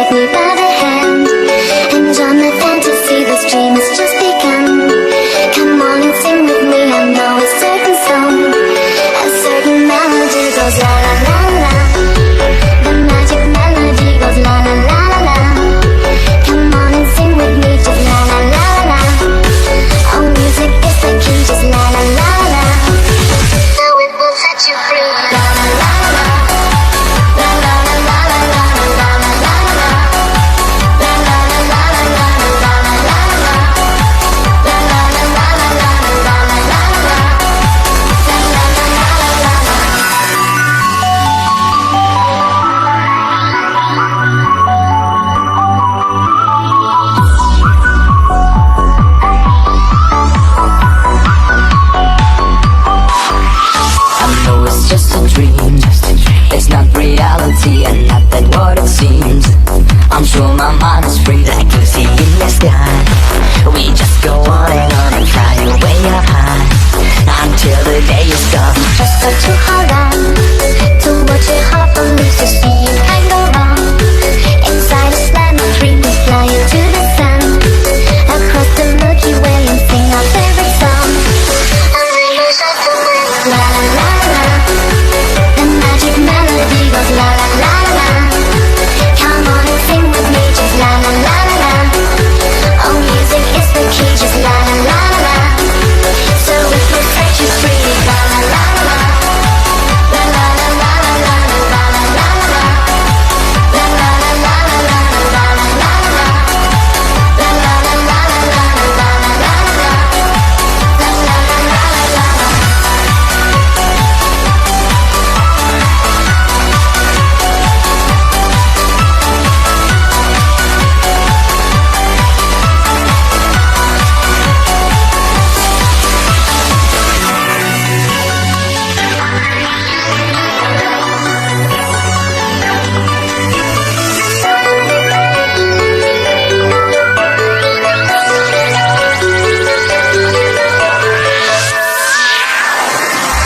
take me by the hand and join my fantasy. This dream has just begun. Come on and sing with me. I know a certain song, a certain melody goes la la la la. The magic melody goes la la la la la. Come on and sing with me, just la la la la. Oh, music is the key, just la la la la. So it will set you free. La la la la. La la la la la la la la la la. La la la la la la la la la la. La la la la la la la la la la. La la la la la la. I know it's just a dream. It's not reality and not that what it seems. I'm sure my mind is free like Lucy in the sky. We just go on and fly away up high until the day is gone. Just got to hold on to what your heart believes. To see you can't go wrong. Inside a land of dreams, we fly into the sun, across the Milky Way and sing our favorite song. La la la la. The magic melody goes la la la la. Come on and sing with me, just la la la la. Oh, music is the key, just la la la la. So it will set you free, la la la la. La la la la la la la la la la. La la la la la la la la la la. La la la la la la la la la la. La la la la la la.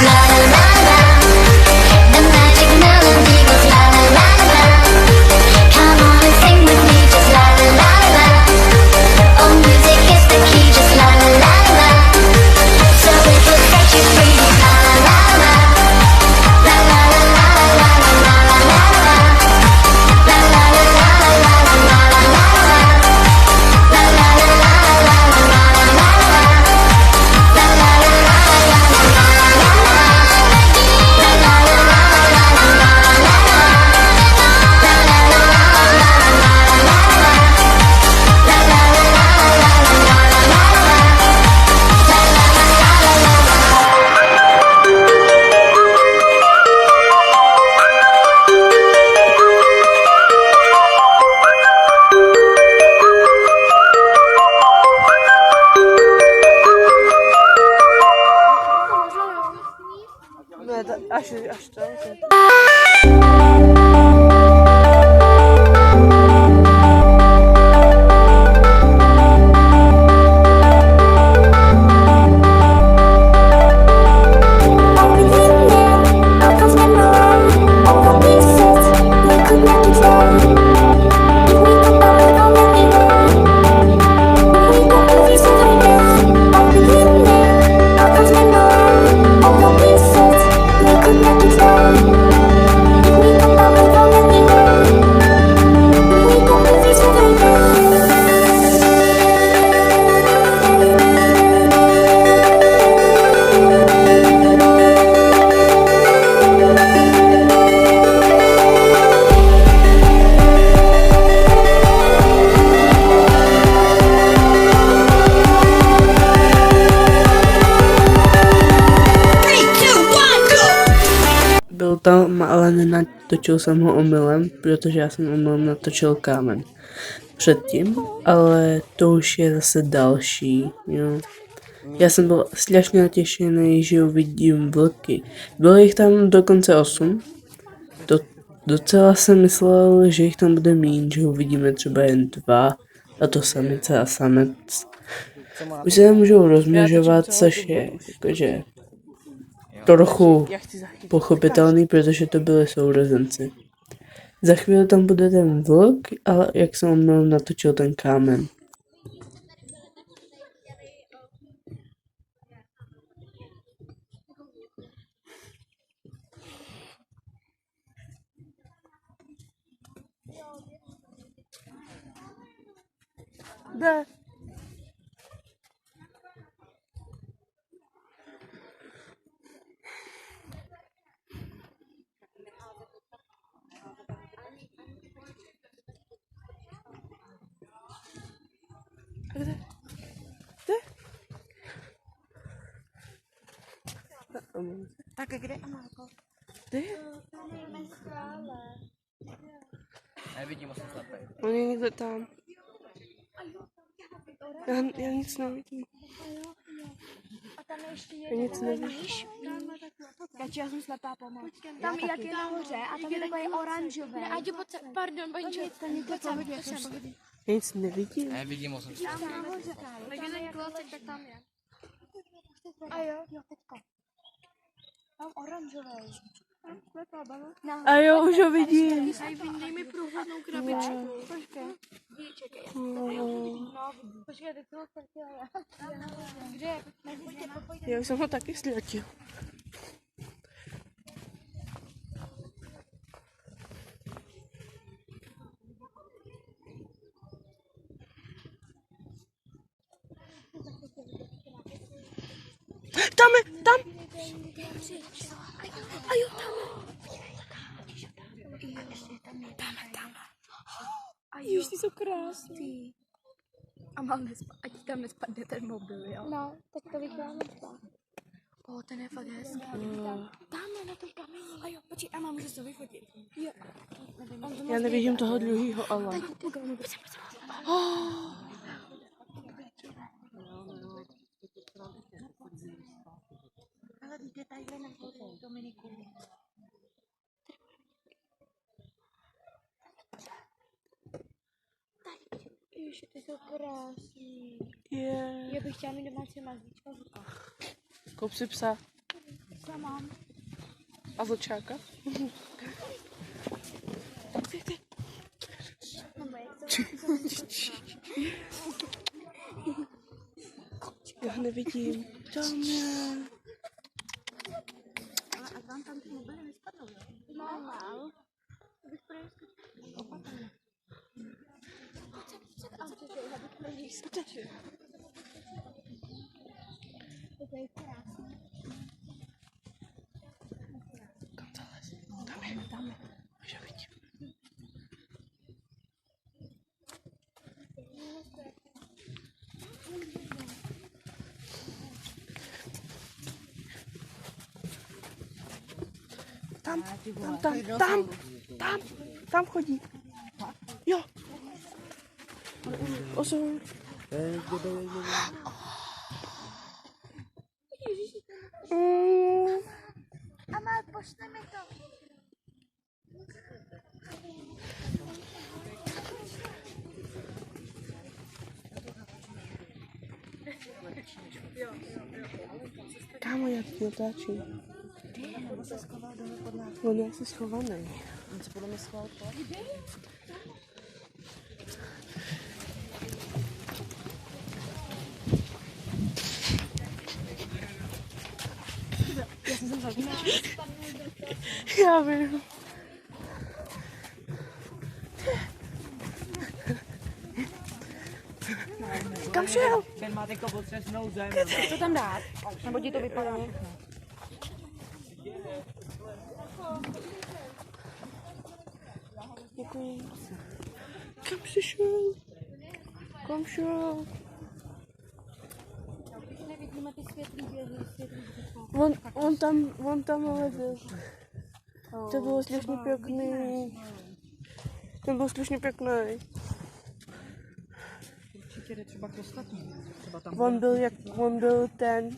La la la la. The magic melody goes la la la la. Come on and sing with me, just la la la la. Oh, music is the key, just la la la la. So it will set you free, la la la la. La la la la la la la la la. La la la la la la la la la. La la la la la la la la la. La la la la la Aż to. Byl tam, ale nenatočil jsem ho omylem, protože já jsem omylem natočil kámen předtím, ale to už je zase další, jo. Já jsem byl strašně natěšený, že uvidím vlky. Bylo jich tam dokonce 8. Docela jsem myslel, že jich tam bude méně, že uvidíme třeba jen 2, a to samice a samec. Už se můžou rozmnožovat, což je jakože trochu pochopitelný, protože to byly sourozenci. Za chvíli tam bude ten vlk, ale jak jsem omylem natočil ten kámen. Jde. Kde? Kde? Tak kde, Amálko? Kde? Nevidím, jsem slepej. On je někde tam. Já nic nevidím. A tam ještě Já nic nevidím. Takže já jsem slepá pomoc. Tam jak je nahoře a tam je takový oranžový. Ne, Aďo, pardon, Baňčo. Pojď sem. Já nic nevidím. Nevidím, jsem slepej. Tam nahoře. Tak je ten klocek, tak tam je. A jo, teďka. Tam oranžový. A jo, už ho vidím. Dej mi průhlednou krabičku. Počkej. Počkej, teď to ztratila. Kde? Já už jsem ho taky ztratil. Tam je, tam! A jo, tam. A jo, ty jsou krásný. A mám ať tam nespadne ten mobil, jo? No, tak to vychváme dva. O, ten je fakt hezký. Tam na tom kameni. A jo, počkej, a mám, můžu se to vyfotit. Jo. Já nevidím toho druhýho, ale. Ale jde tadyhle nahoře, Dominiku. Ježiši, ty jsou krásný. Já bych chtěla mít domácí mazlíčka. Koup si psa Co mám? a vlčáka. Já nevidím. Tam je. A tam ty mobily nespadnou, jo? No. Abych opatrně. To je krásný. Kam to lezí? Tam je. Už ho vidím. Tam chodí. Jo. Osm. Amal, pošli mi to. Kámo, já ti otáčím. On je asi schovaný. On se podle mě schoval to. Já vím. Kam šel? Ten má teďko potřesnou zem. Co tam dát? Nebo ti to vypadá? Děkuji. Kam jsi šel? Kam šel? Nevidíme ty světlý běhy, On tam ale byl. To bylo strašně pěkný. To bylo strašně pěkný. Určitě jde třeba k ostatním. Třeba tam On byl ten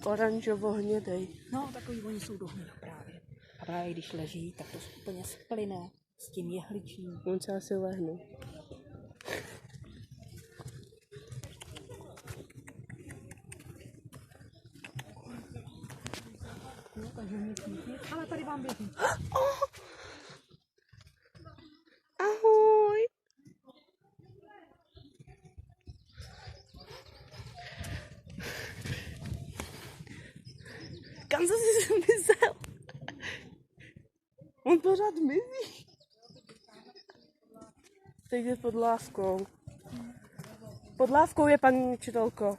oranžovo hnědej. No, takový oni jsou dohnědý právě. A právě když leží, tak to úplně splyne s tím jehličím. On se asi lehne. No, takže ale tady vám běží. Kam zase zmizel? On pořád mizí. Teď je pod lávkou. Pod lávkou je, paní učitelko.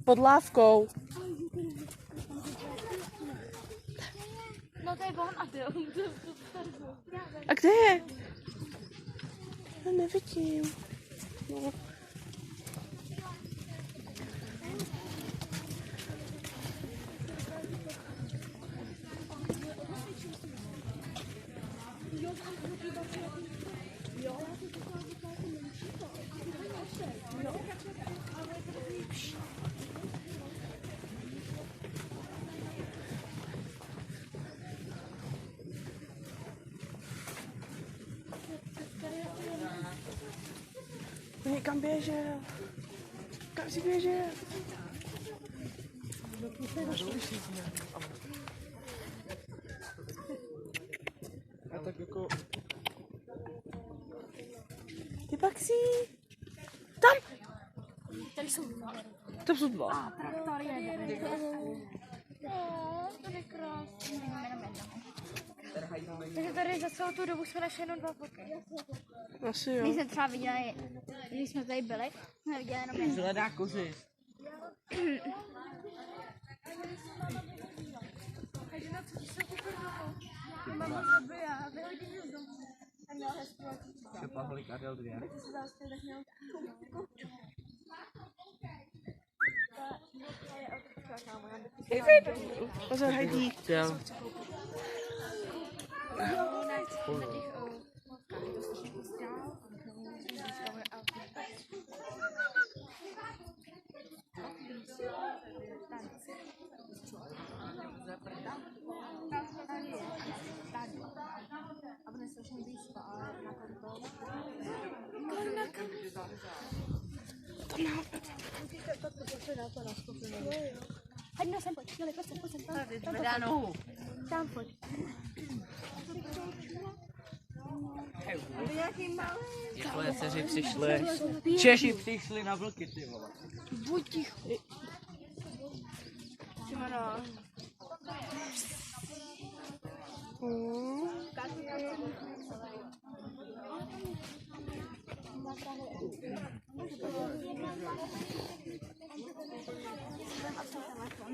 Pod lávkou. No to je on a ty. A kde je? Já nevidím. No. On někam běžel. Kam si běžel? A tak jako... Ty Baxi. Tam! Tady jsou dva. Tam jsou dva. Traktor jede. To je krásný. Takže tady za celou tu dobu jsme našli jenom dva fotky. Asi jo. My jsme třeba viděli, když jsme tady byli, jsme viděli jenom jeden. Zhledá kozy. Mama zabija, vyhodí z domu. A měl hezkou. Šepaholik Adel 2. Pozor, Heidi. Jo. Hadi sem pojď, Jeli, pojď sem. Zvedá nohu. Tam pojď. Tvoje dceři přišly. Češi přišli na vlky, ty vole. Buď ticho.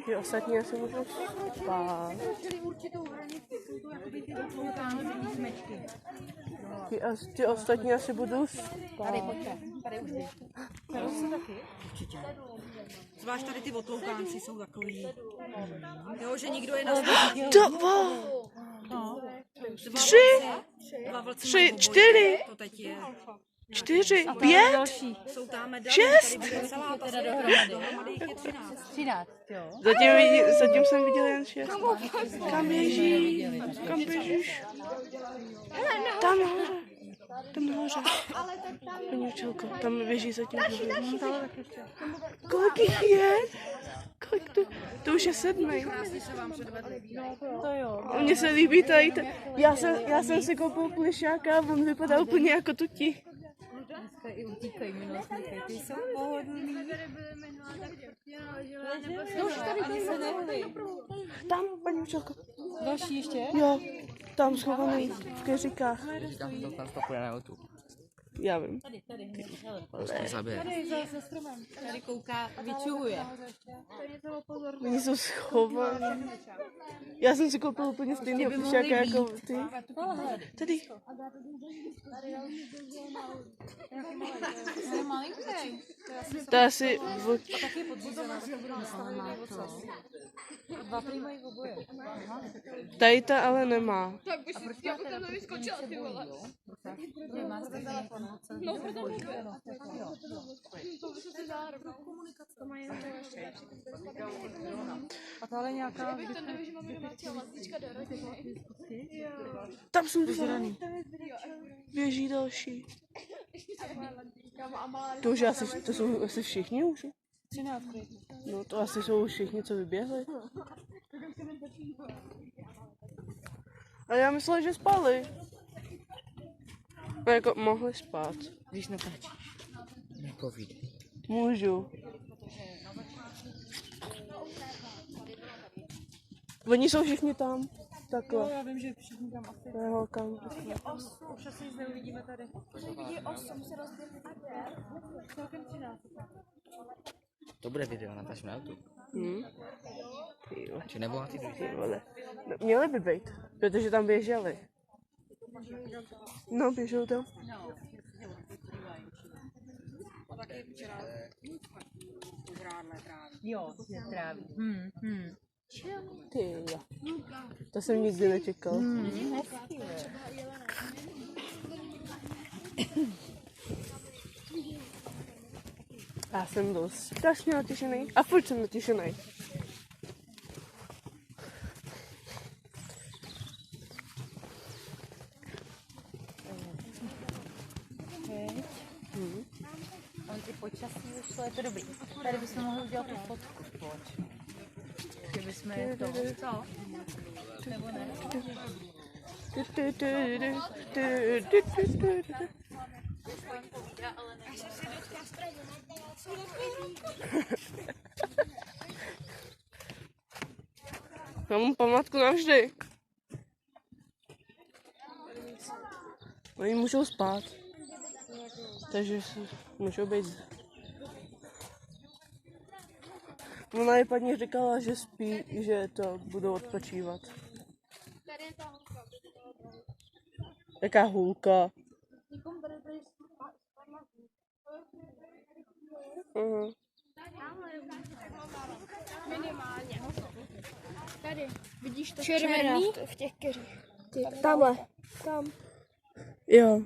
Ty ostatní asi budou spát. Ty ostatní asi budou spát. Tady už je. Jsou taky? Určitě. Zvlášť tady ty otloukánci jsou takový. Jo, že nikdo je na stole. No. Dva vlci mají obojí. 4. To teď je. 4, 5, Jsou tam medali. 6. Tady bude celá ta dohromady jich je 13. 13, jo. Zatím jsem viděl jen 6. Kam běží? Kam běžíš? Tam nahoře. Tam nahoře. Paní učitelko, tam běží zatím. Kolik jich je? Kolik to? To už je 7. Krásně se vám předvedli. To jo. Mně se líbí tady. Já jsem si koupil plišáka a on vypadá úplně jako tuti. Dneska i utíkají, minule jsme říkali, ty jsou pohodlný. No už tady ani se nehli. Tam, paní učitelko. Další ještě? Jo, tam schovaný v keříkách. Tam to půjde na YouTube. Já vím. Prostě zabije. Tady za stromem. Tady kouká, vyčuhuje. Oni jsou schovaní. Já jsem si koupil úplně stejného plišáka jako ty. Tady. To je malinký. To je asi vlk. Taky podřízená, to bude nastavený oco. Dva prý mají oboje. Tady ta ale nemá. A proč já teda vyskočila, ty vole? Nemá stejný informace. No, a to ale nějaká... Tam jsou dva. Běží další. To už asi, to jsou asi všichni už. 13. No to asi jsou všichni, co vyběhli. Ale já myslel, že spali. No jako mohli spát. Když natáčíš. Nepovídej. Můžu. Oni jsou všichni tam. Takhle. Já vím, že všichni tam asi. To je holka. Už asi nic neuvidíme tady. Vidí 8 se rozdělí na 2. Celkem 13. To bude video, natáč na YouTube. Ty jo. Či nebo na ty druhý. Ty vole. No, měly by být, protože tam běželi. No, běžou tam. A taky včera Jo, je tráví. Ty jo. To jsem nikdy nečekal. Já jsem byl strašně natěšený a furt jsem natěšený. On ty počasí vyšlo, je to dobrý. Tady bychom mohli udělat tu fotku společně. Kdybychom je to... Co? Nebo ne? Já mám památku navždy. Oni můžou spát. Takže můžou být. Ona je paní říkala, že spí, že to budou odpočívat. Jaká hůlka? Minimálně. Tady, vidíš to červený v těch keřích. Tamhle. Tam. Jo.